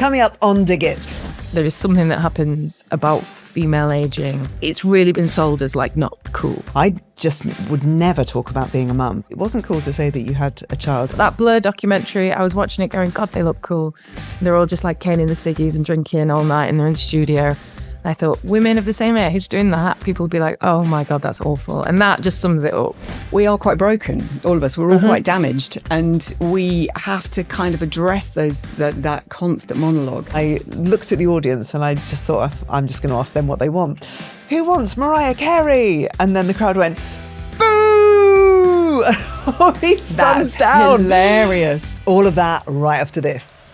Coming up on Dig It. There is something that happens about female ageing. It's really been sold as like not cool. I just would never talk about being a mum. It wasn't cool to say that you had a child. That Blur documentary, I was watching it going, God, they look cool. They're all just like caning the ciggies and drinking all night and they're in the studio. And I thought, women of the same age doing that, people would be like, oh my God, that's awful. And that just sums it up. We are quite broken, all of us. We're all quite damaged. And we have to kind of address that constant monologue. I looked at the audience and I just thought, I'm just going to ask them what they want. Who wants Mariah Carey? And then the crowd went, boo! All these thumbs down. Hilarious. All of that right after this.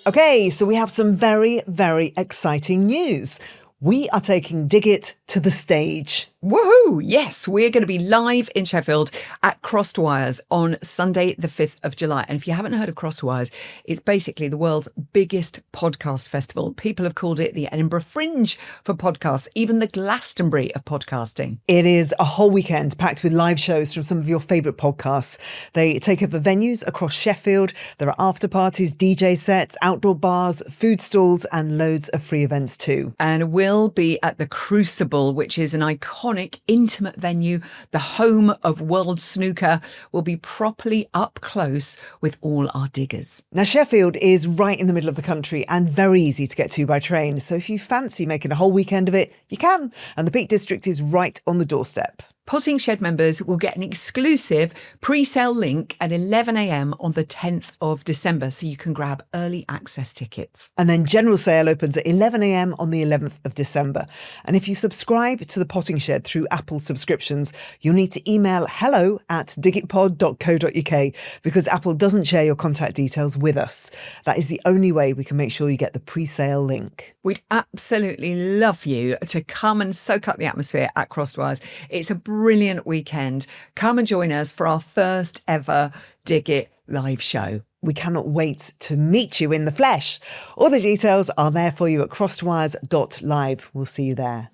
Okay, so we have some very, very exciting news. We are taking Dig It to the stage. Woohoo! Yes, we're going to be live in Sheffield at CROSSEDWIRES on Sunday, the 5th of July. And if you haven't heard of CROSSEDWIRES, it's basically the world's biggest podcast festival. People have called it the Edinburgh Fringe for podcasts, even the Glastonbury of podcasting. It is a whole weekend packed with live shows from some of your favourite podcasts. They take over venues across Sheffield. There are after parties, DJ sets, outdoor bars, food stalls, and loads of free events too. And we'll be at the Crucible, which is an iconic, intimate venue, the home of world snooker. Will be properly up close with all our diggers. Now, Sheffield is right in the middle of the country and very easy to get to by train. So if you fancy making a whole weekend of it, you can. And the Peak District is right on the doorstep. Potting Shed members will get an exclusive pre-sale link at 11 a.m. on the 10th of December, so you can grab early access tickets. And then general sale opens at 11 a.m. on the 11th of December. And if you subscribe to the Potting Shed through Apple subscriptions, you'll need to email hello@digitpod.co.uk because Apple doesn't share your contact details with us. That is the only way we can make sure you get the pre-sale link. We'd absolutely love you to come and soak up the atmosphere at CROSSEDWIRES. It's a brilliant weekend. Come and join us for our first ever Dig It live show. We cannot wait to meet you in the flesh. All the details are there for you at crossedwires.live. We'll see you there.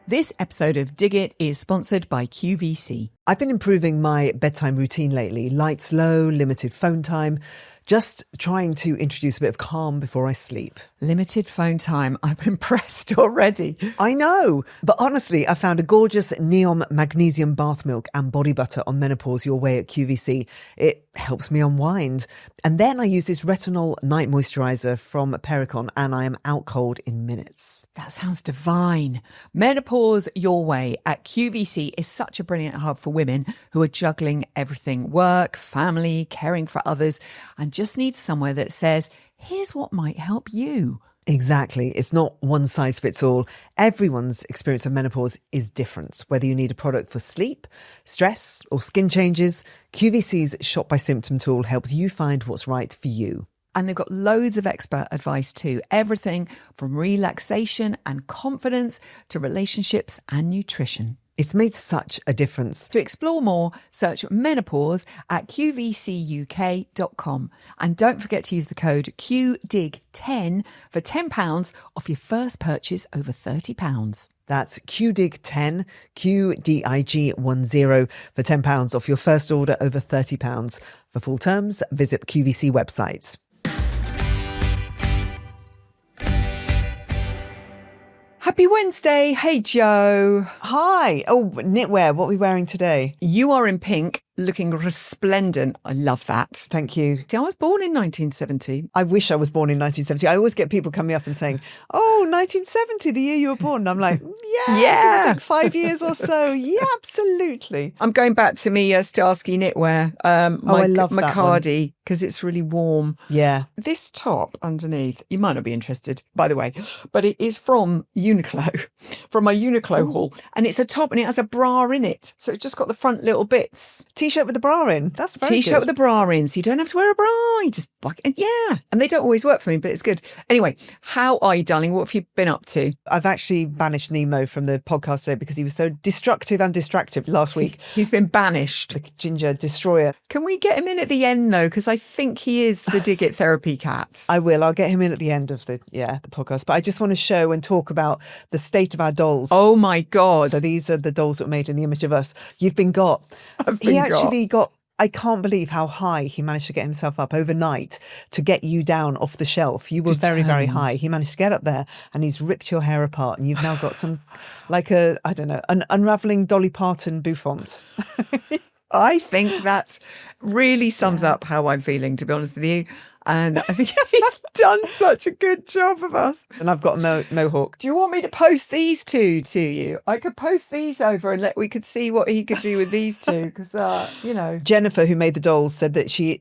This episode of Dig It is sponsored by QVC. I've been improving my bedtime routine lately. Lights low, limited phone time. Just trying to introduce a bit of calm before I sleep. Limited phone time. I'm impressed already. I know. But honestly, I found a gorgeous neon magnesium bath milk and body butter on Menopause Your Way at QVC. It helps me unwind. And then I use this retinol night moisturiser from Perricon and I am out cold in minutes. That sounds divine. Menopause Your Way at QVC is such a brilliant hub for women who are juggling everything: work, family, caring for others, and just need somewhere that says, here's what might help you. Exactly. It's not one size fits all. Everyone's experience of menopause is different. Whether you need a product for sleep, stress, or skin changes, QVC's Shop by Symptom tool helps you find what's right for you. And they've got loads of expert advice too. Everything from relaxation and confidence to relationships and nutrition. It's made such a difference. To explore more, search menopause at qvcuk.com. And don't forget to use the code QDIG10 for £10 off your first purchase over £30. That's QDIG10, QDIG10 for £10 off your first order over £30. For full terms, visit the QVC website. Happy Wednesday. Hey, Jo. Hi. Oh, knitwear. What are we wearing today? You are in pink, looking resplendent. I love that. Thank you. See, I was born in 1970. I wish I was born in 1970. I always get people coming up and saying, oh, 1970, the year you were born. And I'm like, yeah. Give or take 5 years or so. Yeah, absolutely. I'm going back to me Starsky knitwear. I love my that cardi, because it's really warm. Yeah. This top underneath, you might not be interested, by the way, but it is from Uniqlo, from my Uniqlo haul. And it's a top and it has a bra in it. So it's just got the front little bits. t-shirt with the bra in. That's very T-shirt good. with a bra in, so you don't have to wear a bra. You just, yeah. And they don't always work for me, but it's good. Anyway, how are you, darling? What have you been up to? I've actually banished Nemo from the podcast today because he was so destructive and distractive last week. He's been banished. The ginger destroyer. Can we get him in at the end, though? Because I think he is the Dig It therapy cat. I will. I'll get him in at the end of the podcast. But I just want to show and talk about the state of our dolls. Oh, my God. So these are the dolls that were made in the image of us. You've been got. He actually got. I can't believe how high he managed to get himself up overnight to get you down off the shelf. You were very, very high. He managed to get up there and he's ripped your hair apart and you've now got some, an unravelling Dolly Parton bouffant. I think that really sums up how I'm feeling, to be honest with you. And I think he's done such a good job of us. And I've got a mohawk. Do you want me to post these two to you? I could post these over and we could see what he could do with these two because, Jennifer, who made the dolls, said that she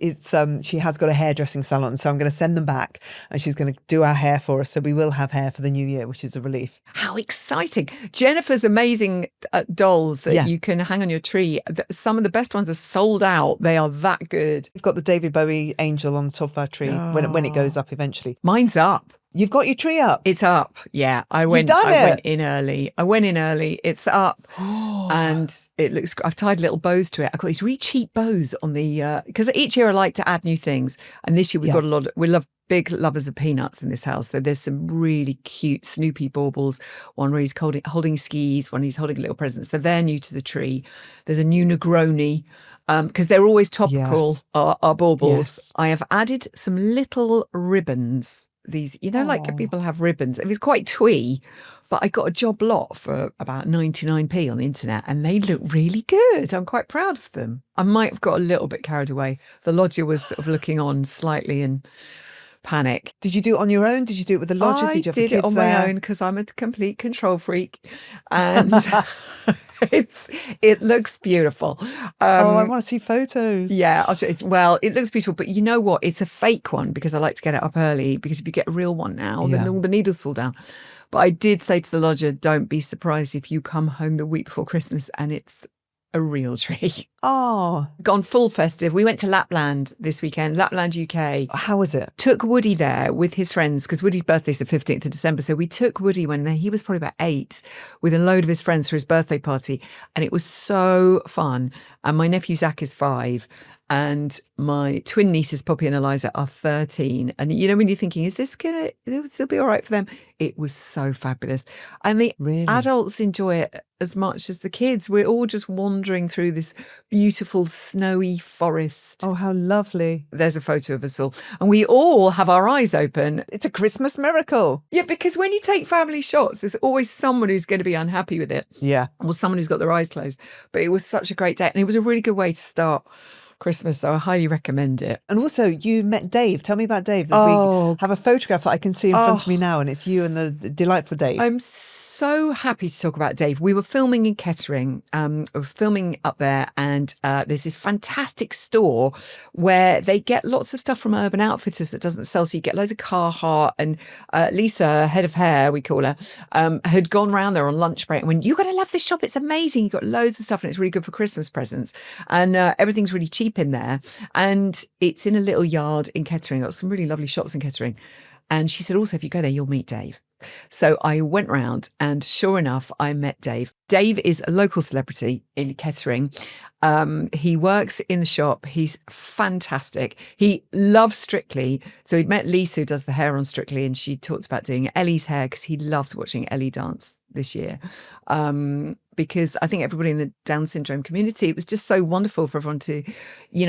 has got a hairdressing salon. So I'm going to send them back and she's going to do our hair for us. So we will have hair for the new year, which is a relief. How exciting. Jennifer's amazing dolls that you can hang on your tree. Some of the best ones are sold out. They are that good. We've got the David Bowie angel on the top of our tree when it goes up eventually. Mine's up. You've got your tree up. It's up. Yeah. I went in early. It's up. And it looks, I've tied little bows to it. I've got these really cheap bows on the, because each year I like to add new things. And this year we've got we love big lovers of peanuts in this house. So there's some really cute Snoopy baubles. One where he's holding skis, one he's holding little presents. So they're new to the tree. There's a new Negroni. Because they're always topical, our baubles. Yes. I have added some little ribbons. These, like people have ribbons. It was quite twee, but I got a job lot for about 99p on the internet and they look really good. I'm quite proud of them. I might have got a little bit carried away. The lodger was sort of looking on slightly in panic. Did you do it on your own? Did you do it with the lodger? I did you have did the it kids on there? my own because I'm a complete control freak. And it looks beautiful. I want to see photos. Yeah, it looks beautiful, but you know what? It's a fake one because I like to get it up early because if you get a real one now, then all the needles fall down. But I did say to the lodger, don't be surprised if you come home the week before Christmas and it's a real tree. Oh. Gone full festive. We went to Lapland this weekend, Lapland, UK. How was it? Took Woody there with his friends because Woody's birthday's the 15th of December. So we took Woody when he was probably about 8 with a load of his friends for his birthday party. And it was so fun. And my nephew Zach is 5. And my twin nieces, Poppy and Eliza, are 13. And when you're thinking, is this going to still be all right for them? It was so fabulous. And the adults enjoy it as much as the kids. We're all just wandering through this beautiful snowy forest. Oh, how lovely. There's a photo of us all. And we all have our eyes open. It's a Christmas miracle. Yeah, because when you take family shots, there's always someone who's going to be unhappy with it. Yeah. Or someone who's got their eyes closed. But it was such a great day. And it was a really good way to start Christmas, so I highly recommend it. And also, you met Dave. Tell me about Dave. We have a photograph that I can see in front of me now, and it's you and the delightful Dave. I'm so happy to talk about Dave. We were filming in Kettering. We were filming up there, and there's this fantastic store where they get lots of stuff from Urban Outfitters that doesn't sell. So you get loads of Carhartt, and Lisa, head of hair, we call her, had gone round there on lunch break and went, "You're going to love this shop. It's amazing. You've got loads of stuff, and it's really good for Christmas presents. And everything's really cheap in there, and it's in a little yard in Kettering. Got some really lovely shops in Kettering." And she said, also, if you go there, you'll meet Dave. So I went round and sure enough, I met Dave. Dave is a local celebrity in Kettering. He works in the shop. He's fantastic. He loves Strictly. So he'd met Lisa, who does the hair on Strictly, and she talked about doing Ellie's hair because he loved watching Ellie dance this year. Because I think everybody in the Down syndrome community, it was just so wonderful for everyone to,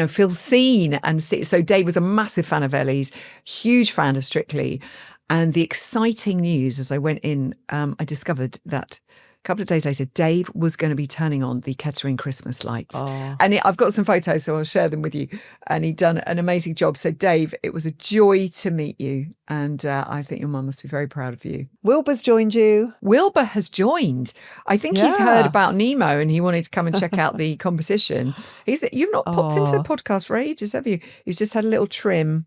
feel seen and see. So Dave was a massive fan of Ellie's, huge fan of Strictly. And the exciting news as I went in, I discovered that a couple of days later, Dave was going to be turning on the Kettering Christmas lights. Oh. And I've got some photos, so I'll share them with you. And he'd done an amazing job. So Dave, it was a joy to meet you. And I think your mum must be very proud of you. Wilbur's joined you. Wilbur has joined. I think he's heard about Nemo and he wanted to come and check out the competition. You've not popped into the podcast for ages, have you? He's just had a little trim.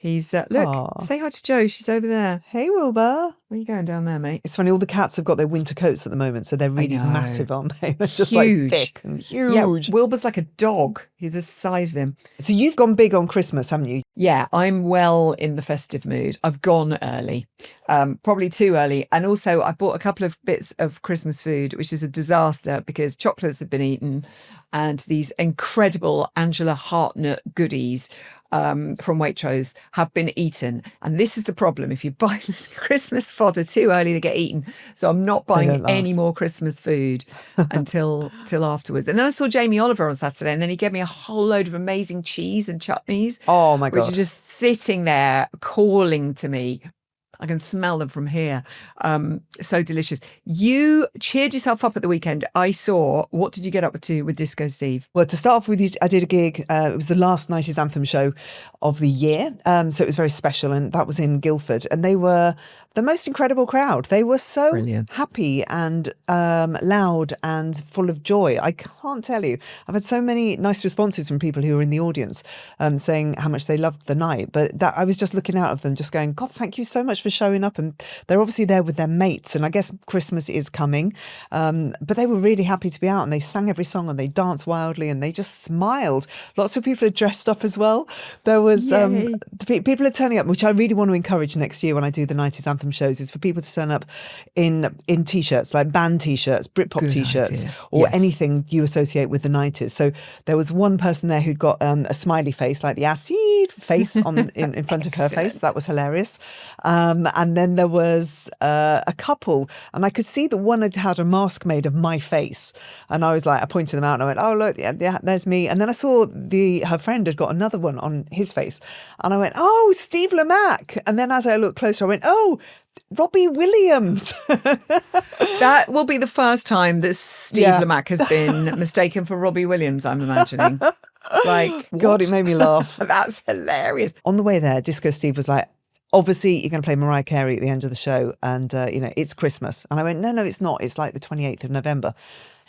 He's, look, Aw. say hi to Jo. She's over there. Hey, Wilbur. Where are you going down there, mate? It's funny, all the cats have got their winter coats at the moment, so they're really know. massive, aren't they? They're just Huge. like thick and huge. Yeah, Wilbur's like a dog. He's the size of him. So you've gone big on Christmas, haven't you? Yeah, I'm well in the festive mood. I've gone early, probably too early. And also I bought a couple of bits of Christmas food, which is a disaster because chocolates have been eaten and these incredible Angela Hartnett goodies from Waitrose have been eaten. And this is the problem. If you buy Christmas fodder too early, they get eaten. So I'm not buying any more Christmas food until afterwards. And then I saw Jamie Oliver on Saturday and then he gave me a whole load of amazing cheese and chutneys. Oh my God. Which are just sitting there calling to me. I can smell them from here. So delicious. You cheered yourself up at the weekend. I saw. What did you get up to with Disco Steve? Well, to start off with, I did a gig. It was the last 90s Anthem show of the year. So it was very special. And that was in Guildford. And they were the most incredible crowd. They were so Brilliant. happy and loud and full of joy. I can't tell you. I've had so many nice responses from people who were in the audience saying how much they loved the night. But that I was just looking out of them, just going, God, thank you so much for showing up. And they're obviously there with their mates. And I guess Christmas is coming. But they were really happy to be out and they sang every song and they danced wildly and they just smiled. Lots of people are dressed up as well. There was people are turning up, which I really want to encourage next year when I do the 90s Anthem shows, is for people to turn up in T-shirts, like band T-shirts, Britpop Good T-shirts, idea. or Yes. anything you associate with the 90s. So there was one person there who'd got a smiley face, like the acid face in front of her face. That was hilarious. And then there was a couple, and I could see that one had had a mask made of my face. And I was like, I pointed them out and I went, oh, look, yeah, there's me. And then I saw her friend had got another one on his face. And I went, oh, Steve Lamacq. And then as I looked closer, I went, oh, Robbie Williams. That will be the first time that Steve Lamacq has been mistaken for Robbie Williams, I'm imagining. Like, God, it made me laugh. That's hilarious. On the way there, Disco Steve was like, obviously you're going to play Mariah Carey at the end of the show and, it's Christmas. And I went, no, it's not. It's like the 28th of November.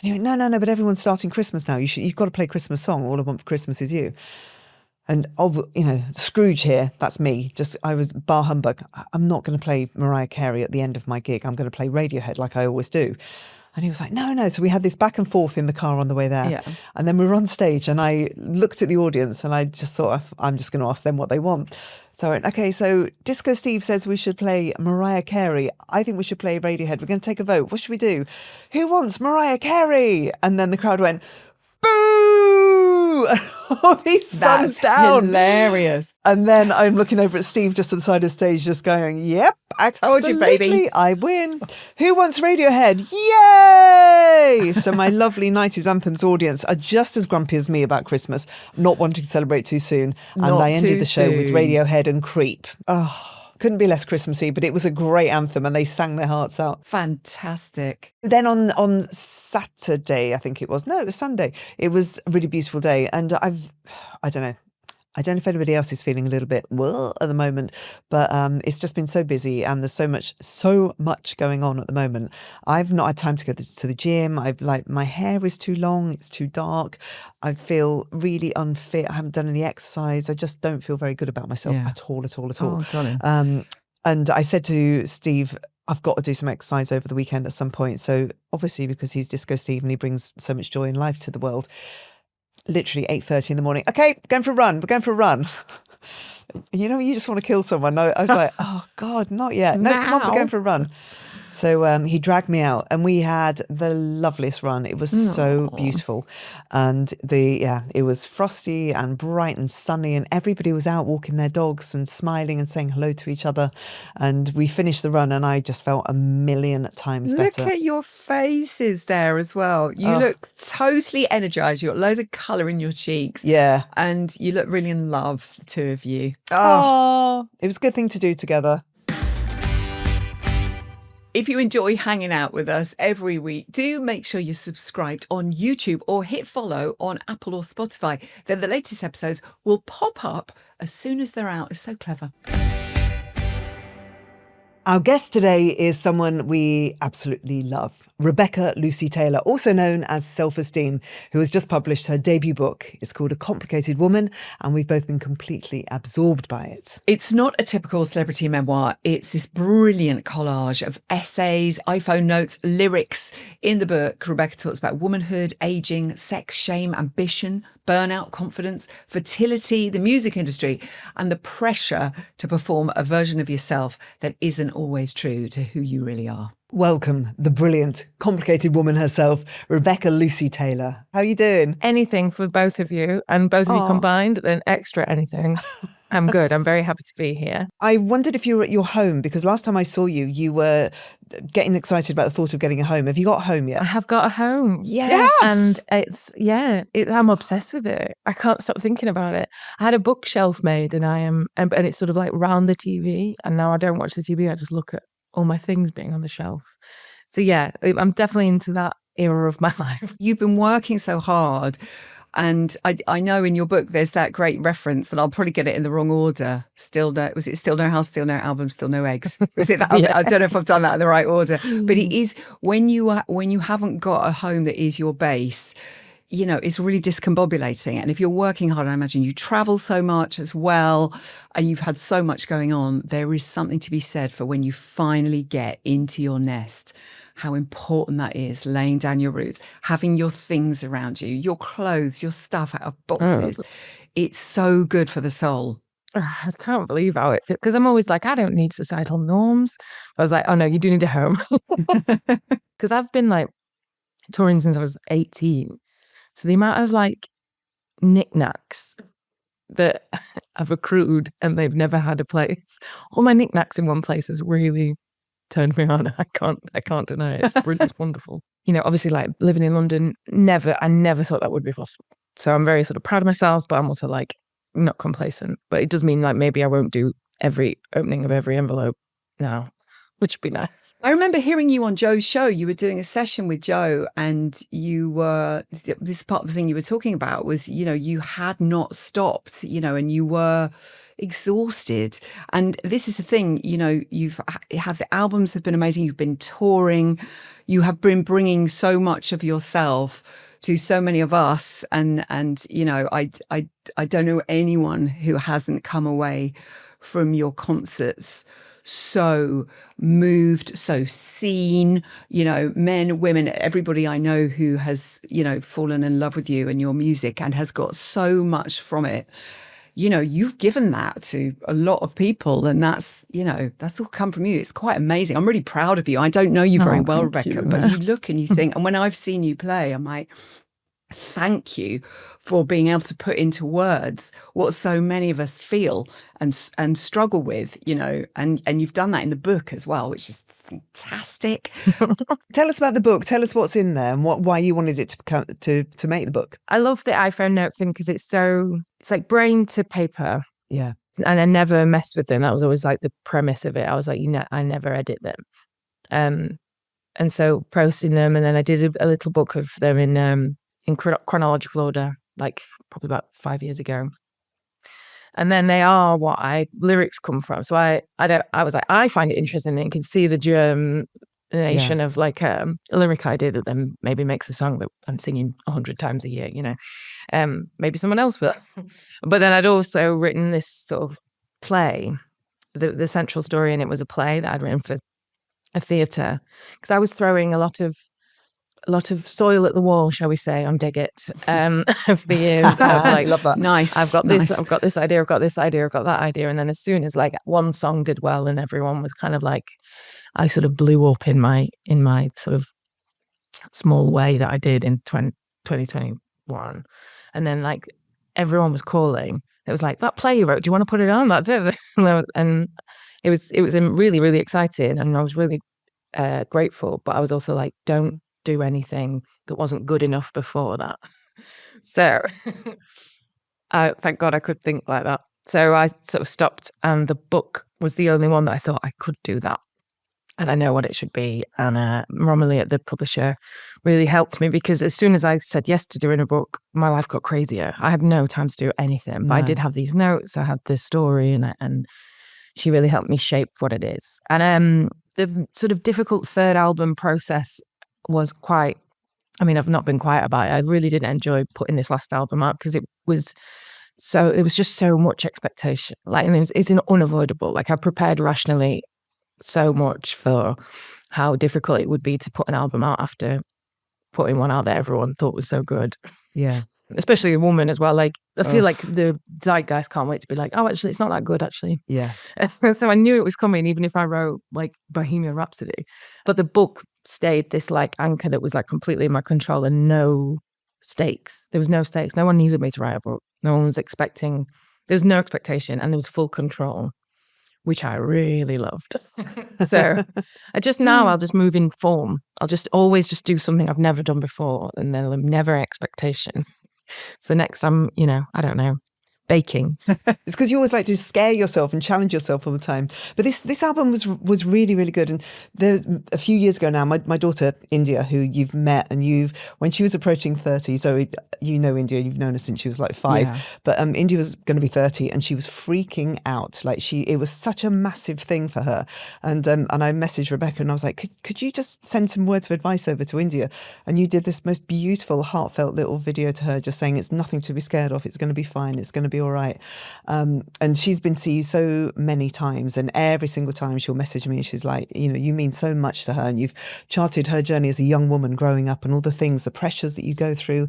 And he went, no, but everyone's starting Christmas now. You've got to play a Christmas song. All I want for Christmas is you. And, Scrooge here, that's me. I was bar humbug. I'm not going to play Mariah Carey at the end of my gig. I'm going to play Radiohead like I always do. And he was like, no. So we had this back and forth in the car on the way there. Yeah. And then we were on stage and I looked at the audience and I just thought, I'm just going to ask them what they want. So I went, okay, so Disco Steve says we should play Mariah Carey. I think we should play Radiohead. We're going to take a vote. What should we do? Who wants Mariah Carey? And then the crowd went, boo! All these thumbs down. Hilarious. And then I'm looking over at Steve just at the side of the stage, just going, yep, I told you, baby. I win. Who wants Radiohead? Yay! So my lovely 90s Anthems audience are just as grumpy as me about Christmas, not wanting to celebrate too soon. And Not I ended too the show with soon. Radiohead and Creep. Oh, couldn't be less Christmassy, but it was a great anthem and they sang their hearts out. Fantastic. Then on Saturday, I think it was. No, it was Sunday. It was a really beautiful day. And I don't know. I don't know if anybody else is feeling a little bit at the moment, but it's just been so busy and there's so much going on at the moment. I've not had time to go to the gym. My hair is too long. It's too dark. I feel really unfit. I haven't done any exercise. I just don't feel very good about myself at all. Oh, darling. And I said to Steve, I've got to do some exercise over the weekend at some point. So obviously because he's Disco Steve and he brings so much joy and life to the world, literally 8:30 in the morning. Okay, going for a run. We're going for a run. You just want to kill someone. I was like, oh God, not yet. No, come on, we're going for a run. So he dragged me out and we had the loveliest run. It was so beautiful. And it was frosty and bright and sunny and everybody was out walking their dogs and smiling and saying hello to each other. And we finished the run and I just felt a million times better. Look at your faces there as well. You look totally energized. You've got loads of colour in your cheeks. Yeah. And you look really in love, the two of you. Oh, it was a good thing to do together. If you enjoy hanging out with us every week, do make sure you're subscribed on YouTube or hit follow on Apple or Spotify. Then the latest episodes will pop up as soon as they're out. It's so clever. Our guest today is someone we absolutely love, Rebecca Lucy Taylor, also known as Self-Esteem, who has just published her debut book. It's called A Complicated Woman, and we've both been completely absorbed by it. It's not a typical celebrity memoir. It's this brilliant collage of essays, iPhone notes, lyrics. In the book, Rebecca talks about womanhood, aging, sex, shame, ambition, burnout, confidence, fertility, the music industry, and the pressure to perform a version of yourself that isn't always true to who you really are. Welcome, the brilliant, complicated woman herself, Rebecca Lucy Taylor. How are you doing? Anything for both of you, and both of you combined, then extra anything. I'm good. I'm very happy to be here. I wondered if you were at your home, because last time I saw you, you were getting excited about the thought of getting a home. Have you got a home yet? I have got a home. Yes. And I'm obsessed with it. I can't stop thinking about it. I had a bookshelf made and it's sort of like round the TV. And now I don't watch the TV. I just look at all my things being on the shelf. So yeah, I'm definitely into that era of my life. You've been working so hard. And I know in your book there's that great reference, and I'll probably get it in the wrong order. Was it Still No House, Still No Album, Still No Eggs? Was it that? Yeah. I don't know if I've done that in the right order. But it is when you haven't got a home that is your base, you know, it's really discombobulating. And if you're working hard, I imagine you travel so much as well, and you've had so much going on, there is something to be said for when you finally get into your nest. How important that is, laying down your roots, having your things around you, your clothes, your stuff out of boxes. It's so good for the soul. I can't believe how it feels, because I'm always like, I don't need societal norms. I was like, oh no, you do need a home. Because I've been like touring since I was 18. So the amount of like knickknacks that I've accrued and they've never had a place, all my knickknacks in one place has really turned me on. I can't deny it. It's wonderful. You know, obviously like living in London, I never thought that would be possible. So I'm very sort of proud of myself, but I'm also like not complacent. But it does mean like maybe I won't do every opening of every envelope now, which would be nice. I remember hearing you on Jo's show. You were doing a session with Jo, and this part of the thing you were talking about was, you know, you had not stopped, you know, and you were exhausted. And this is the thing, you know, the albums have been amazing. You've been touring. You have been bringing so much of yourself to so many of us. And you know, I don't know anyone who hasn't come away from your concerts so moved, so seen, you know, men, women, everybody I know who has, you know, fallen in love with you and your music and has got so much from it. You know, you've given that to a lot of people, and that's, you know, that's all come from you. It's quite amazing. I'm really proud of you. I don't know you very well, Rebecca, but you look and you think, and when I've seen you play, I'm like, thank you for being able to put into words what so many of us feel and struggle with, you know, and you've done that in the book as well, which is fantastic. Tell us about the book. Tell us what's in there and why you wanted it to make the book. I love the iPhone note thing because it's like brain to paper. Yeah. And I never messed with them. That was always like the premise of it. I was like, I never edit them. And so posting them, and then I did a little book of them in chronological order, like probably about 5 years ago. And then they are what lyrics come from. So I was like, I find it interesting that you can see the germination of like a lyric idea that then maybe makes a song that I'm singing 100 times a year, you know. Maybe someone else will. But then I'd also written this sort of play, the central story, and it was a play that I'd written for a theatre, because I was throwing a lot of soil at the wall, shall we say, on Dig It, over the years. Of like, love that. Nice. I've got this idea, I've got this idea, I've got that idea. And then as soon as like one song did well and everyone was kind of like, I sort of blew up in my sort of small way that I did in 2021. And then like everyone was calling. It was like, that play you wrote, do you want to put it on? That did. And it was really, really exciting. And I was really grateful. But I was also like, don't do anything that wasn't good enough before that. So thank God I could think like that. So I sort of stopped, and the book was the only one that I thought I could do that. And I know what it should be. And Romilly at the publisher really helped me, because as soon as I said yes to doing a book, my life got crazier. I had no time to do anything. But I did have these notes. I had this story, and she really helped me shape what it is. And the sort of difficult third album process was quite, I mean, I've not been quiet about it. I really didn't enjoy putting this last album out because it was just so much expectation. Like, and it's unavoidable. Like, I prepared rationally so much for how difficult it would be to put an album out after putting one out that everyone thought was so good. Yeah. Especially a woman as well. Like, I feel like the zeitgeist can't wait to be like, oh, actually, it's not that good, actually. Yeah. So I knew it was coming, even if I wrote like Bohemian Rhapsody. But the book stayed this like anchor that was like completely in my control and no stakes. There was no stakes. No one needed me to write a book. No one was expecting. There was no expectation, and there was full control, which I really loved. So I'll just move in form. I'll just always just do something I've never done before, and there'll never expectation. So next I don't know, baking. It's because you always like to scare yourself and challenge yourself all the time. But this album was really, really good. And there's a few years ago now, my daughter, India, who you've met, and when she was approaching 30, so you know India, you've known her since she was like 5. Yeah. But India was going to be 30 and she was freaking out. Like it was such a massive thing for her. And I messaged Rebecca and I was like, could you just send some words of advice over to India? And you did this most beautiful, heartfelt little video to her, just saying it's nothing to be scared of. It's going to be fine. It's going to be all right. And she's been to you so many times, and every single time she'll message me and she's like, you mean so much to her, and you've charted her journey as a young woman growing up and all the things, the pressures that you go through,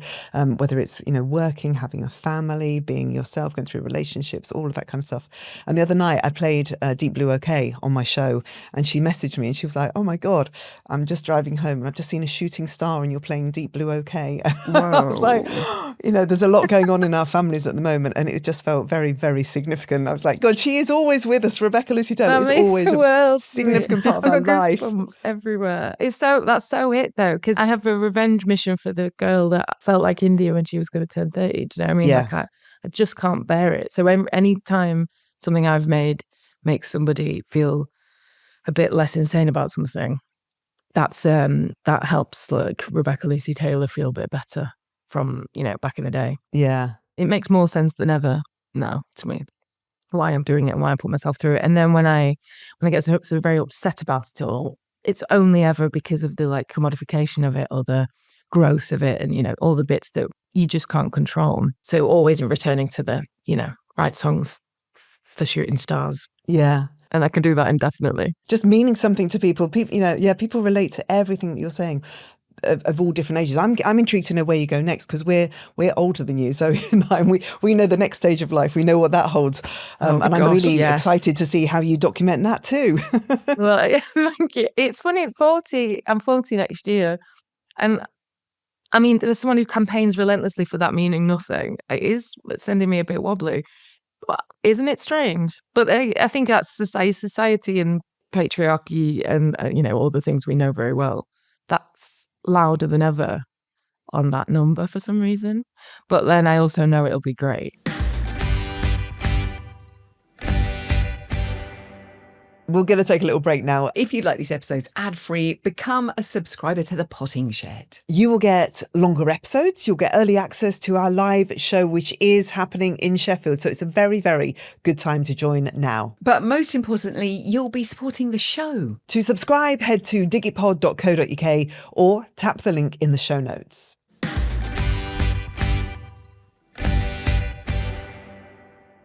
whether it's, working, having a family, being yourself, going through relationships, all of that kind of stuff. And the other night I played Deep Blue OK on my show, and she messaged me and she was like, oh my God, I'm just driving home and I've just seen a shooting star and you're playing Deep Blue OK. I was like, there's a lot going on in our families at the moment, and it just felt very, very significant. I was like, God, she is always with us. Rebecca Lucy Taylor is always a significant part of our life. Everywhere. That's so it though, because I have a revenge mission for the girl that felt like India when she was going to turn 30. Do you know what I mean? Yeah. Like I just can't bear it. So any time something I've made makes somebody feel a bit less insane about something, that helps like Rebecca Lucy Taylor feel a bit better from back in the day. Yeah. It makes more sense than ever now to me, why I'm doing it and why I put myself through it. And then when I get so very upset about it all, it's only ever because of the like commodification of it or the growth of it and, all the bits that you just can't control. So always returning to the, write songs for shooting stars. Yeah. And I can do that indefinitely. Just meaning something to people. People relate to everything that you're saying. Of all different ages. I'm intrigued to know where you go next, because we're older than you, so we know the next stage of life. We know what that holds, I'm really excited to see how you document that too. Well, thank you. It's funny. I'm 40 next year, and I mean, there's someone who campaigns relentlessly for that meaning nothing. It is sending me a bit wobbly, isn't it strange? But I think that's society and patriarchy and all the things we know very well. That's louder than ever on that number for some reason. But then I also know it'll be great. We're going to take a little break now. If you'd like these episodes ad-free, become a subscriber to The Potting Shed. You will get longer episodes. You'll get early access to our live show, which is happening in Sheffield. So it's a very, very good time to join now. But most importantly, you'll be supporting the show. To subscribe, head to digitpod.co.uk or tap the link in the show notes.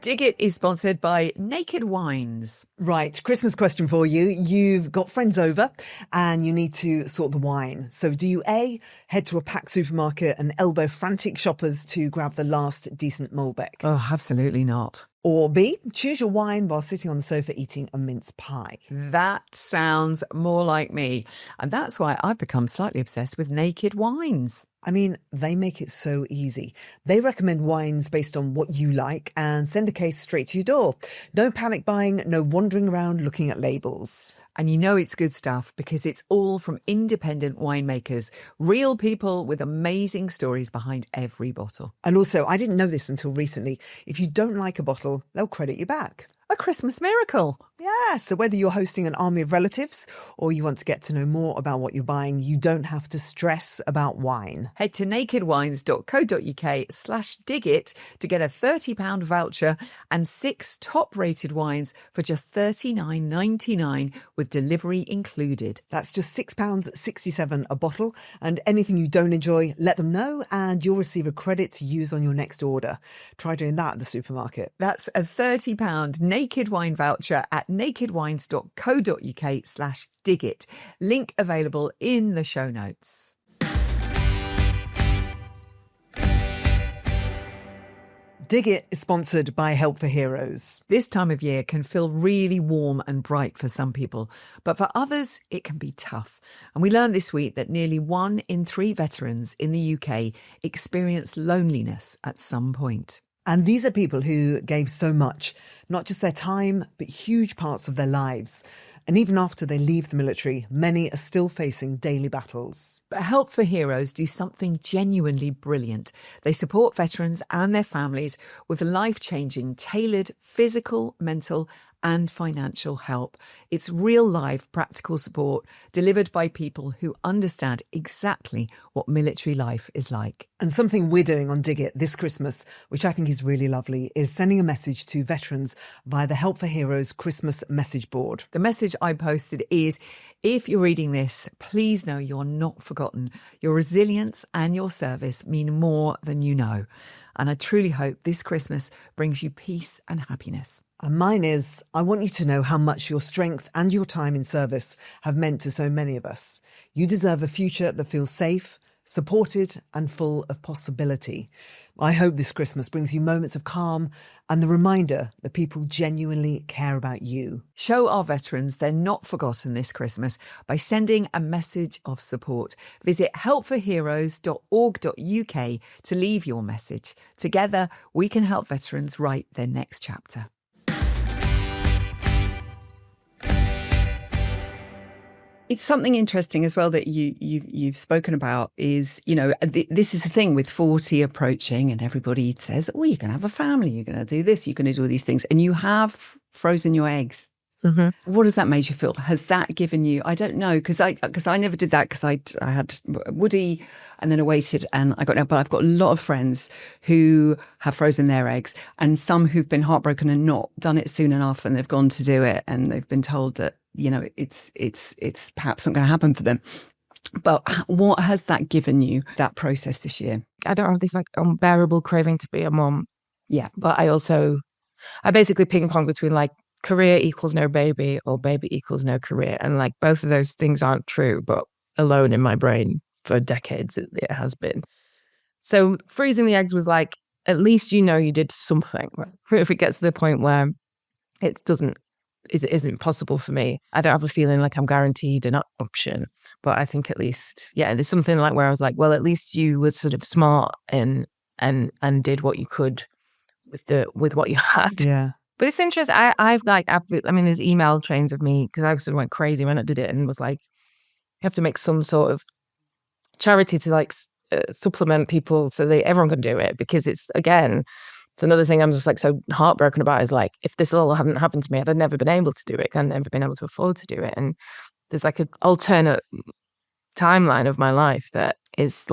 Dig It is sponsored by Naked Wines. Right, Christmas question for you. You've got friends over and you need to sort the wine. So do you A, head to a packed supermarket and elbow frantic shoppers to grab the last decent Malbec? Oh, absolutely not. Or B, choose your wine while sitting on the sofa eating a mince pie? That sounds more like me. And that's why I've become slightly obsessed with Naked Wines. I mean, they make it so easy. They recommend wines based on what you like and send a case straight to your door. No panic buying, no wandering around looking at labels. And it's good stuff because it's all from independent winemakers, real people with amazing stories behind every bottle. And also, I didn't know this until recently, if you don't like a bottle, they'll credit you back. A Christmas miracle. Yeah, so whether you're hosting an army of relatives or you want to get to know more about what you're buying, you don't have to stress about wine. Head to nakedwines.co.uk/digit to get a £30 voucher and 6 top-rated wines for just $39.99 with delivery included. That's just £6.67 a bottle, and anything you don't enjoy, let them know and you'll receive a credit to use on your next order. Try doing that at the supermarket. That's a £30 naked wine voucher at nakedwines.co.uk/digit. Link available in the show notes. Dig It is sponsored by Help for Heroes. This time of year can feel really warm and bright for some people, but for others, it can be tough. And we learned this week that nearly 1 in 3 veterans in the UK experience loneliness at some point. And these are people who gave so much, not just their time, but huge parts of their lives. And even after they leave the military, many are still facing daily battles. But Help for Heroes do something genuinely brilliant. They support veterans and their families with life-changing, tailored physical, mental and financial help. It's real-life practical support delivered by people who understand exactly what military life is like. And something we're doing on Dig It this Christmas, which I think is really lovely, is sending a message to veterans via the Help for Heroes Christmas message board. The message I posted is, if you're reading this, please know you're not forgotten. Your resilience and your service mean more than you know. And I truly hope this Christmas brings you peace and happiness. And mine is, I want you to know how much your strength and your time in service have meant to so many of us. You deserve a future that feels safe, supported and full of possibility. I hope this Christmas brings you moments of calm and the reminder that people genuinely care about you. Show our veterans they're not forgotten this Christmas by sending a message of support. Visit helpforheroes.org.uk to leave your message. Together, we can help veterans write their next chapter. It's something interesting as well that you've spoken about is, this is the thing with 40 approaching and everybody says, oh, you're going to have a family, you're going to do this, you're going to do all these things. And you have frozen your eggs. Mm-hmm. What has that made you feel? Has that given you, I don't know, because I never did that because I had Woody and then I waited and I got out. But I've got a lot of friends who have frozen their eggs and some who've been heartbroken and not done it soon enough and they've gone to do it and they've been told that, it's perhaps not going to happen for them. But what has that given you, that process this year? I don't have this unbearable craving to be a mom. Yeah. But I basically ping pong between career equals no baby or baby equals no career. And both of those things aren't true, but alone in my brain for decades it has been. So freezing the eggs was at least you did something. If it gets to the point where it isn't possible for me, I don't have a feeling like I'm guaranteed an option. But I think at least, there's something where I was well, at least you were sort of smart and did what you could with what you had. Yeah. But it's interesting. There's email trains of me because I sort of went crazy when I did it and was you have to make some sort of charity to supplement people so everyone can do it because it's another thing I'm just so heartbroken about is if this all hadn't happened to me, I'd never been able to do it. I'd never been able to afford to do it. And there's an alternate timeline of my life that is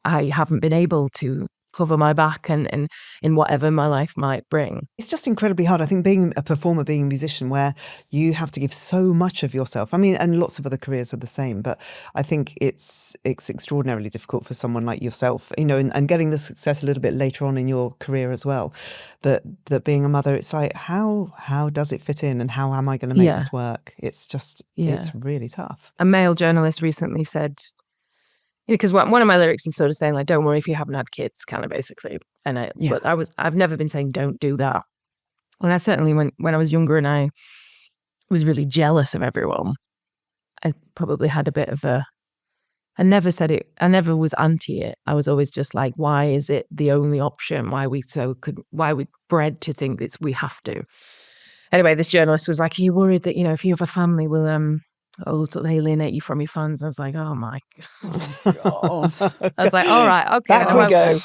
I haven't been able to cover my back and in whatever my life might bring. It's just incredibly hard. I think being a performer, being a musician, where you have to give so much of yourself. And lots of other careers are the same, but I think it's extraordinarily difficult for someone like yourself, and getting the success a little bit later on in your career as well. That being a mother, it's how does it fit in and how am I going to make this work? It's just, it's really tough. A male journalist recently said, because one of my lyrics is sort of saying don't worry if you haven't had kids, kind of basically. And but I've never been saying don't do that. And I certainly when I was younger and I was really jealous of everyone, I probably had a bit of I never said it. I never was anti it. I was always just why is it the only option? Why we bred to think that we have to? Anyway, this journalist was are you worried that if you have a family will sort of alienate you from your fans? I was oh my God. I was all right, okay. Back we go.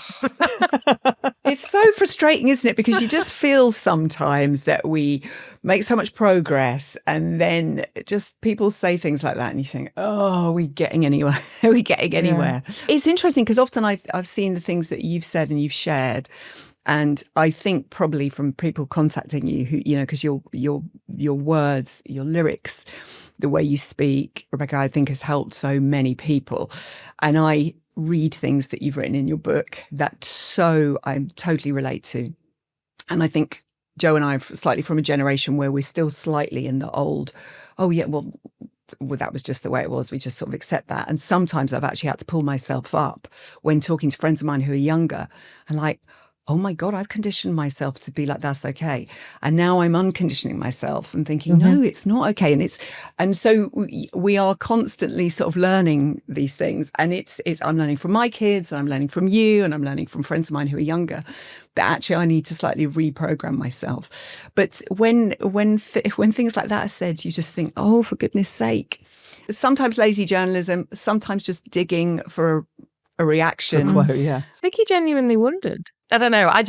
It's so frustrating, isn't it? Because you just feel sometimes that we make so much progress and then just people say things like that and you think, oh, are we getting anywhere? Are we getting anywhere? Yeah. It's interesting because often I've seen the things that you've said and you've shared. And I think probably from people contacting you who, you know, because your words, your lyrics, the way you speak, Rebecca, I think has helped so many people. And I read things that you've written in your book that I totally relate to. And I think Jo and I are slightly from a generation where we're still slightly in the old, oh yeah, well, that was just the way it was. We just sort of accept that. And sometimes I've actually had to pull myself up when talking to friends of mine who are younger and like, oh my God, I've conditioned myself to be like, that's okay. And now I'm unconditioning myself and thinking, no, it's not okay. And so we are constantly sort of learning these things. And I'm learning from my kids and I'm learning from you and I'm learning from friends of mine who are younger. But actually I need to slightly reprogram myself. But when things like that are said, you just think, oh, for goodness sake. Sometimes lazy journalism, sometimes just digging for a reaction. Quote, yeah. I think he genuinely wondered. I don't know. I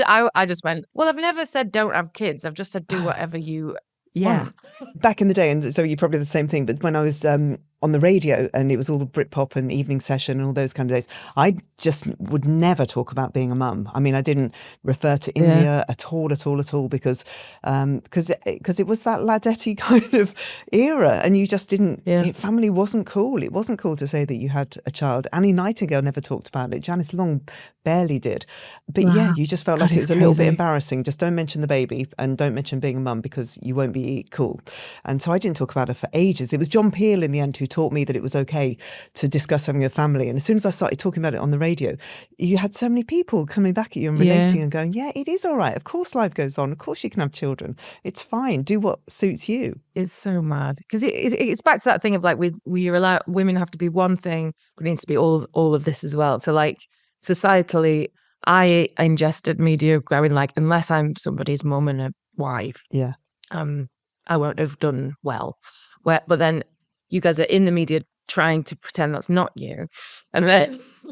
just went, well, I've never said don't have kids. I've just said do whatever you want. Back in the day, and so you probably the same thing, but when I was on the radio and it was all the Britpop and Evening Session and all those kind of days, I just would never talk about being a mum. I mean, I didn't refer to India at all because it was that ladette kind of era and you just didn't, family wasn't cool. It wasn't cool to say that you had a child. Annie Nightingale never talked about it. Janice Long barely did. But you just felt like it was a little bit embarrassing. Just don't mention the baby and don't mention being a mum because you won't be cool. And so I didn't talk about it for ages. It was John Peel in the end who taught me that it was okay to discuss having a family. And as soon as I started talking about it on the radio, you had so many people coming back at you and relating and going, yeah, it is all right. Of course life goes on. Of course you can have children. It's fine. Do what suits you. It's so mad. Because it's back to that thing of like you're allowed, women have to be one thing, but it needs to be all of this as well. So like societally, I ingested media going like, unless I'm somebody's mum and a wife, I won't have done well. But then you guys are in the media trying to pretend that's not you. And it's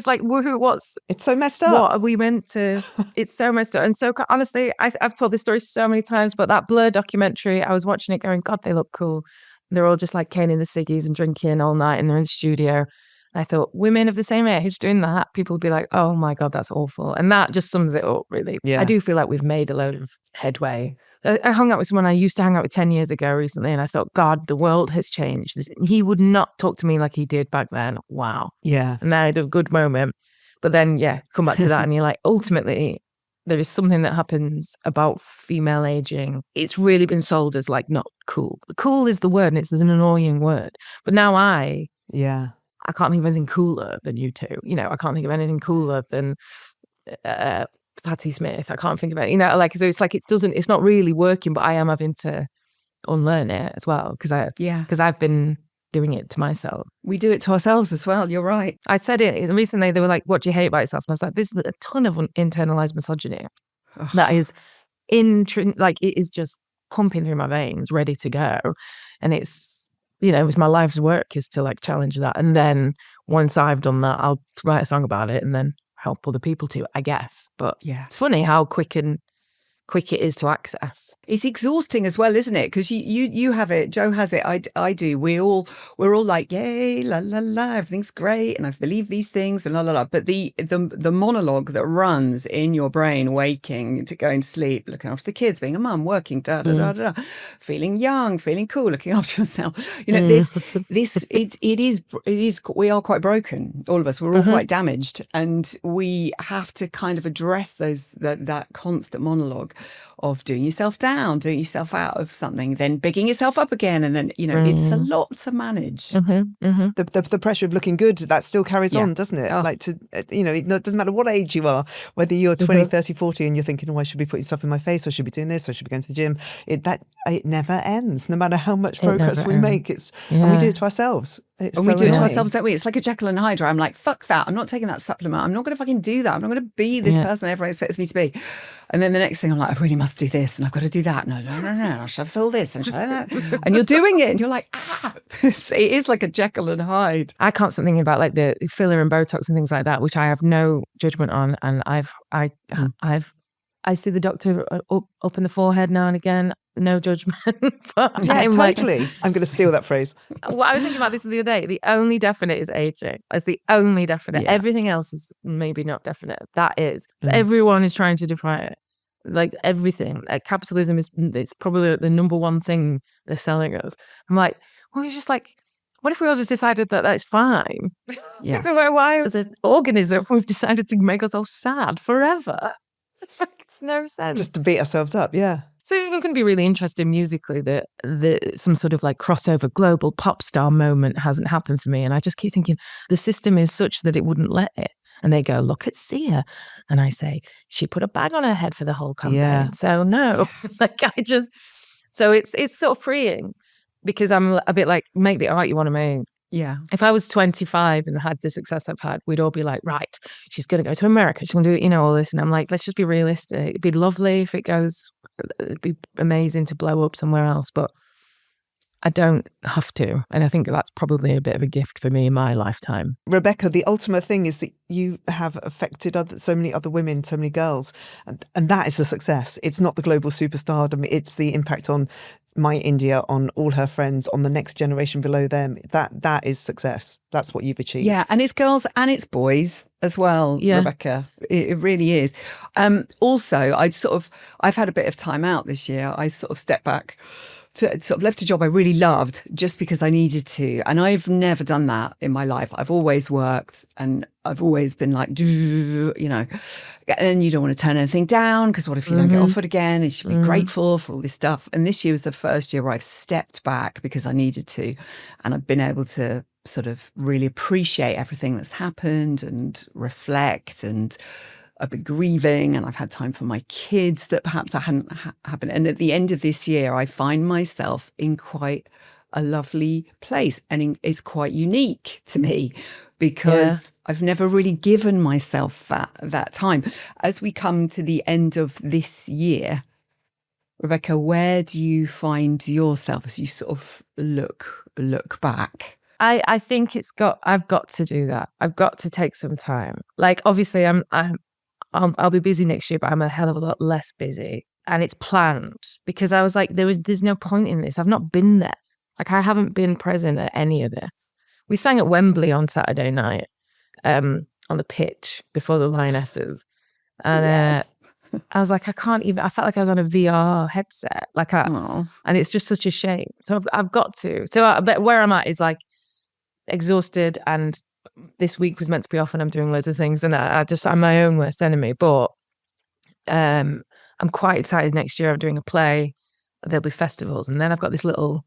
like, what's... It's so messed up. What are we meant to... It's so messed up. And so honestly, I've told this story so many times, but that Blur documentary, I was watching it going, God, they look cool. They're all just like caning the ciggies and drinking all night and they're in the studio. And I thought, women of the same age doing that, people would be like, oh my God, that's awful. And that just sums it up, really. Yeah. I do feel like we've made a load of headway. I hung out with someone I used to hang out with 10 years ago recently, and I thought, God, the world has changed. He would not talk to me like he did back then. Wow. Yeah. And I had a good moment. But then, come back to that, and you're like, ultimately, there is something that happens about female aging. It's really been sold as like not cool. Cool is the word, and it's an annoying word. But now I can't think of anything cooler than you two. You know, I can't think of anything cooler than Patti Smith. I can't think about it. You know, like, so it's like it's not really working, but I am having to unlearn it as well because I've been doing it to myself. We do it to ourselves as well. You're right. I said it recently. They were like, "What do you hate about yourself?" And I was like, "This is a ton of internalized misogyny that is it is just pumping through my veins, ready to go, and it's." You know, my life's work is to like challenge that. And then once I've done that, I'll write a song about it and then help other people too, I guess. But it's funny how quick it is to access. It's exhausting as well, isn't it? Because you have it, Jo has it, I do. We're all like, yay, la la la, everything's great, and I believe these things, and la la la. But the monologue that runs in your brain, waking to going to sleep, looking after the kids, being a mum, working, da da da da, feeling young, feeling cool, looking after yourself. You know, it is. We are quite broken, all of us. We're all quite damaged, and we have to kind of address that constant monologue of doing yourself down, doing yourself out of something, then bigging yourself up again. And then, you know, it's a lot to manage. The pressure of looking good, that still carries on, doesn't it? Oh. Like it doesn't matter what age you are, whether you're 20, 30, 40 and you're thinking, oh, I should be putting stuff in my face, I should be doing this, I should be going to the gym. It never ends, no matter how much progress we make. And we do it to ourselves. We do it to ourselves, don't we? It's like a Jekyll and Hyde. I'm like, fuck that. I'm not taking that supplement. I'm not going to fucking do that. I'm not going to be this person that everyone expects me to be. And then the next thing I'm like, I really must must do this and I've got to do that. No, I shall fill this and and you're doing it and you're like, it is like a Jekyll and Hyde. I can't stop thinking about like the filler and Botox and things like that, which I have no judgment on. And I see the doctor up in the forehead now and again. No judgment. But Yeah, I'm totally. I'm going to steal that phrase. Well, I was thinking about this the other day. The only definite is aging. That's the only definite. Yeah. Everything else is maybe not definite. That is. So everyone is trying to define it. Like everything. Like capitalism it's probably the number one thing they're selling us. I'm like, well, it's just like, what if we all just decided that that's fine? Yeah. So why as an organism we've decided to make us all sad forever? It makes no sense. Just to beat ourselves up, yeah. So it's going to be really interesting musically that some sort of like crossover global pop star moment hasn't happened for me. And I just keep thinking the system is such that it wouldn't let it. And they go, look at Sia. And I say, she put a bag on her head for the whole campaign. Yeah. So no, so it's sort of freeing because I'm a bit like, make the art you want to make. Yeah. If I was 25 and had the success I've had, we'd all be like, right, she's going to go to America. She's going to do, all this. And I'm like, let's just be realistic. It'd be lovely if it goes, it'd be amazing to blow up somewhere else, but I don't have to. And I think that's probably a bit of a gift for me in my lifetime. Rebecca, the ultimate thing is that you have affected so many other women, so many girls. And that is a success. It's not the global superstardom. It's the impact on my India, on all her friends, on the next generation below them. That is success. That's what you've achieved. Yeah, and it's girls and it's boys as well, Rebecca. It really is. Also, I've had a bit of time out this year. I sort of stepped back. Sort of left a job I really loved just because I needed to. And I've never done that in my life. I've always worked and I've always been like, and you don't want to turn anything down because what if you don't get offered again? You should be grateful for all this stuff. And this year was the first year where I've stepped back because I needed to. And I've been able to sort of really appreciate everything that's happened and reflect, and I've been grieving and I've had time for my kids that perhaps I hadn't happened. And at the end of this year, I find myself in quite a lovely place, and it's quite unique to me because I've never really given myself that time. As we come to the end of this year, Rebecca, where do you find yourself as you sort of look back? I think I've got to do that. I've got to take some time. Like, obviously I'll be busy next year, but I'm a hell of a lot less busy. And it's planned because I was like, there's no point in this. I've not been there. Like, I haven't been present at any of this. We sang at Wembley on Saturday night on the pitch before the Lionesses. And I was like, I felt like I was on a VR headset. And it's just such a shame. So I've got to. So but where I'm at is like exhausted, and this week was meant to be off and I'm doing loads of things, and I'm my own worst enemy. But I'm quite excited next year. I'm doing a play. There'll be festivals, and then I've got this little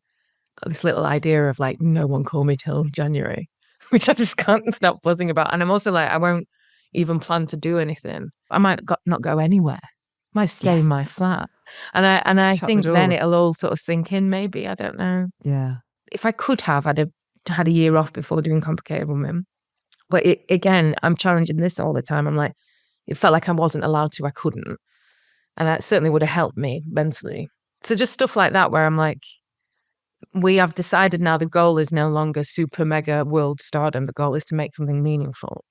idea of like, no one call me till January, which I just can't stop buzzing about. And I'm also like, I won't even plan to do anything. I might not go anywhere. I might stay in my flat, and I think then it'll all sort of sink in. Maybe, I don't know. Yeah. If I could have, I'd have had a year off before doing Complicated Woman. But again, I'm challenging this all the time. I'm like, it felt like I wasn't allowed to, I couldn't. And that certainly would have helped me mentally. So just stuff like that where I'm like, we have decided now the goal is no longer super mega world stardom. The goal is to make something meaningful.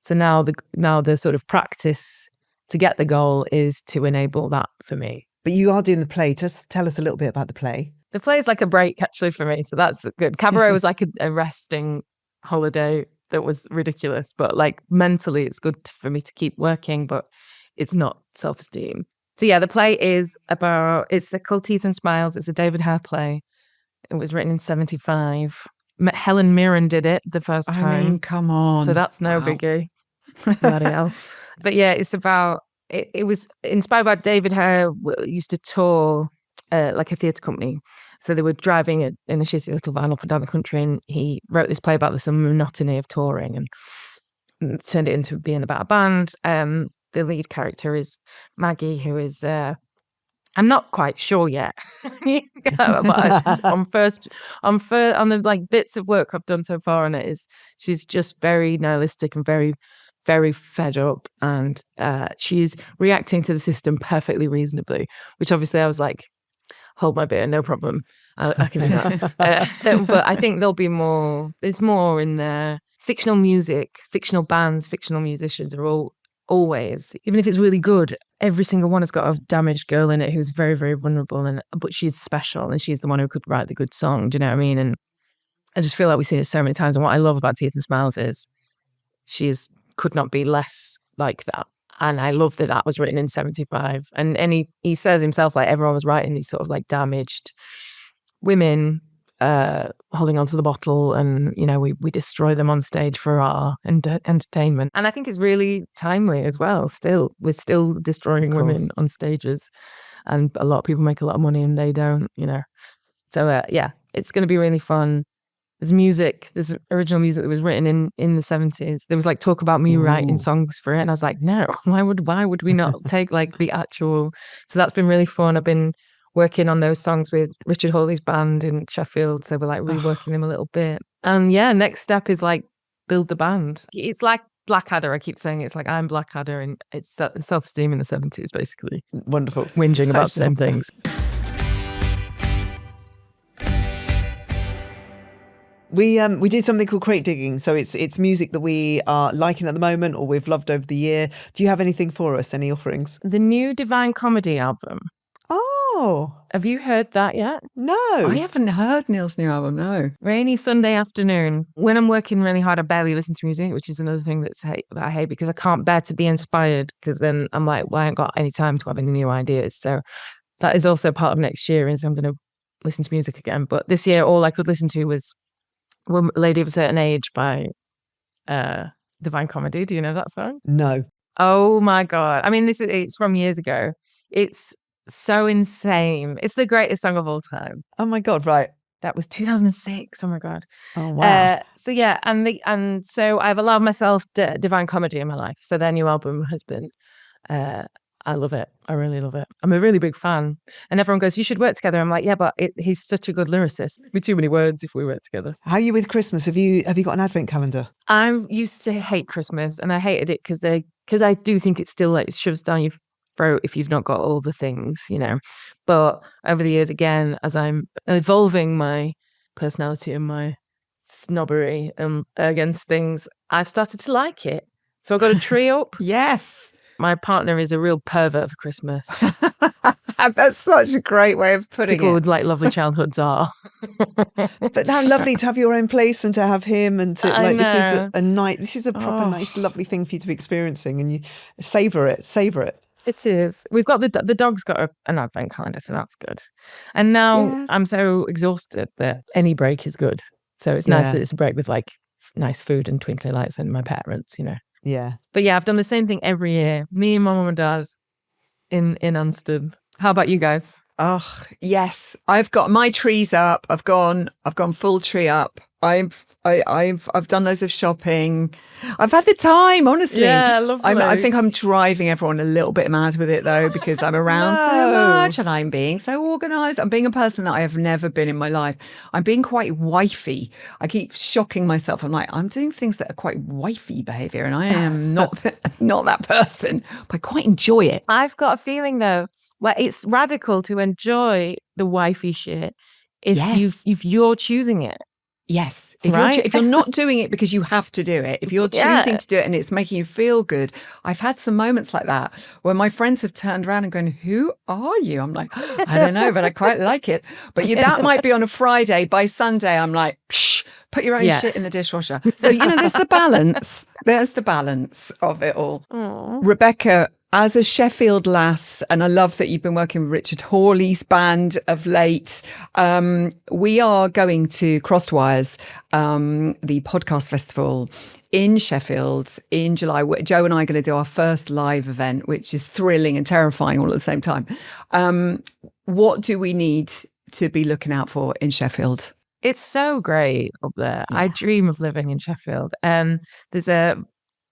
So now the sort of practice to get the goal is to enable that for me. But you are doing the play. Just tell us a little bit about the play. The play is like a break actually for me. So that's good. Cabaret was like a resting holiday that was ridiculous, but like mentally it's good for me to keep working, but it's not self-esteem. So yeah, the play is it's called Teeth and Smiles. It's a David Hare play. It was written in 1975. Helen Mirren did it the first time. I mean, come on. So that's no biggie. Bloody hell. But yeah, it's about, it was inspired by David Hare used to tour like a theatre company. So they were driving in a shitty little van up and down the country, and he wrote this play about the some monotony of touring and turned it into being about a band. The lead character is Maggie, who is I'm not quite sure yet. But on the like bits of work I've done so far on it, is she's just very nihilistic and very very fed up, and she's reacting to the system perfectly reasonably, which obviously I was like, hold my beer, no problem. I can do that. But I think there's more in there. Fictional music, fictional bands, fictional musicians are always, even if it's really good, every single one has got a damaged girl in it who's very, very vulnerable, but she's special and she's the one who could write the good song. Do you know what I mean? And I just feel like we've seen it so many times. And what I love about Teeth and Smiles is could not be less like that. And I love that was written in 75. And he says himself, like, everyone was writing these sort of like damaged women holding onto the bottle, and we destroy them on stage for our entertainment. And I think it's really timely as well. We're still destroying women on stages, and a lot of people make a lot of money and they don't. So it's going to be really fun. There's original music that was written in the 70s. There was like talk about me writing songs for it, and I was like, no, why would we not take like the actual? So that's been really fun. I've been working on those songs with Richard Hawley's band in Sheffield, so we're like reworking them a little bit. And next step is like build the band. It's like Blackadder. I keep saying it's like I'm Blackadder, and it's self-esteem in the 70s, basically. Wonderful. Whinging about the same things. We do something called crate digging. So it's music that we are liking at the moment or we've loved over the year. Do you have anything for us? Any offerings? The new Divine Comedy album. Oh. Have you heard that yet? No. I haven't heard Neil's new album, no. Rainy Sunday afternoon. When I'm working really hard, I barely listen to music, which is another thing that I hate, because I can't bear to be inspired, because then I'm like, well, I ain't got any time to have any new ideas. So that is also part of next year, is I'm going to listen to music again. But this year, all I could listen to was Lady of a Certain Age by Divine Comedy. Do you know that song? No. Oh my God. I mean, it's from years ago. It's so insane. It's the greatest song of all time. Oh my God, right. That was 2006. Oh my God. Oh wow. And so I've allowed myself Divine Comedy in my life. So their new album has been, I love it. I really love it. I'm a really big fan. And everyone goes, you should work together. I'm like, yeah, but he's such a good lyricist. It'd be too many words if we work together. How are you with Christmas? Have you got an advent calendar? I used to hate Christmas, and I hated it because I do think it's still like shoves down your throat if you've not got all the things, But over the years, again, as I'm evolving my personality and my snobbery against things, I've started to like it. So I got a tree up. Yes. My partner is a real pervert for Christmas. That's such a great way of putting People it. with like lovely childhoods are. But how lovely to have your own place and to have him, and to I like, this know. is a night. This is a proper nice, lovely thing for you to be experiencing, and you savor it. It is. We've got the dog's got an advent calendar, so that's good. And now Yes. I'm so exhausted that any break is good. So it's nice that it's a break with like nice food and twinkly lights and my parents, Yeah. But yeah, I've done the same thing every year. Me and my mum and dad in Anston. How about you guys? Oh, yes. I've got my trees up. I've gone full tree up. I've done loads of shopping. I've had the time, honestly. Yeah, lovely. I think I'm driving everyone a little bit mad with it though, because I'm around so much and I'm being so organised. I'm being a person that I have never been in my life. I'm being quite wifey. I keep shocking myself. I'm like, I'm doing things that are quite wifey behaviour, and I am not that person, but I quite enjoy it. I've got a feeling though, where it's radical to enjoy the wifey shit if you're choosing it. Yes. Right? If you're not doing it because you have to do it, if you're choosing to do it and it's making you feel good. I've had some moments like that where my friends have turned around and gone, who are you? I'm like, I don't know, but I quite like it. But that might be on a Friday. By Sunday, I'm like, psh, put your own shit in the dishwasher. So, there's the balance. There's the balance of it all. Aww. Rebecca, as a Sheffield lass, and I love that you've been working with Richard Hawley's band of late, we are going to CROSSEDWIRES, the podcast festival in Sheffield in July. Jo and I are going to do our first live event, which is thrilling and terrifying all at the same time. What do we need to be looking out for in Sheffield? It's so great up there. Yeah. I dream of living in Sheffield.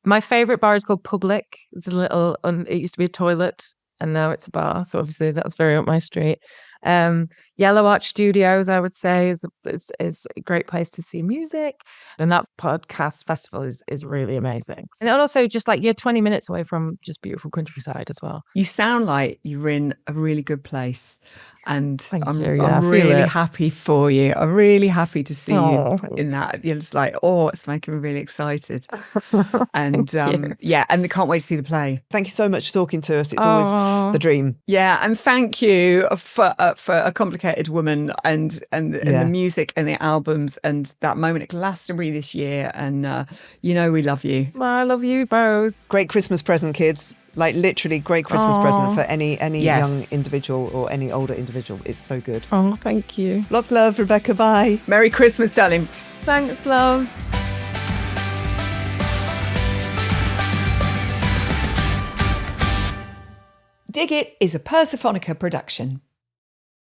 My favourite bar is called Public. It's a little, it used to be a toilet and now it's a bar. So obviously that's very up my street. Yellow Arch Studios, I would say, is a great place to see music. And that podcast festival is really amazing. And also just like you're 20 minutes away from just beautiful countryside as well. You sound like you're in a really good place. And I'm feel really it. happy for you. I'm really happy to see you in that. You're just like, it's making me really excited. And yeah, and I can't wait to see the play. Thank you so much for talking to us. It's always the dream. Yeah, and thank you for A Complicated Woman and the music and the albums and that moment at Glastonbury this year. And we love you. I love you both. Great Christmas present, kids. Like literally great Christmas present for any young individual or any older individual. It's so good. Oh, thank you. Lots of love, Rebecca. Bye. Merry Christmas, darling. Thanks, loves. Dig It is a Persephonica production.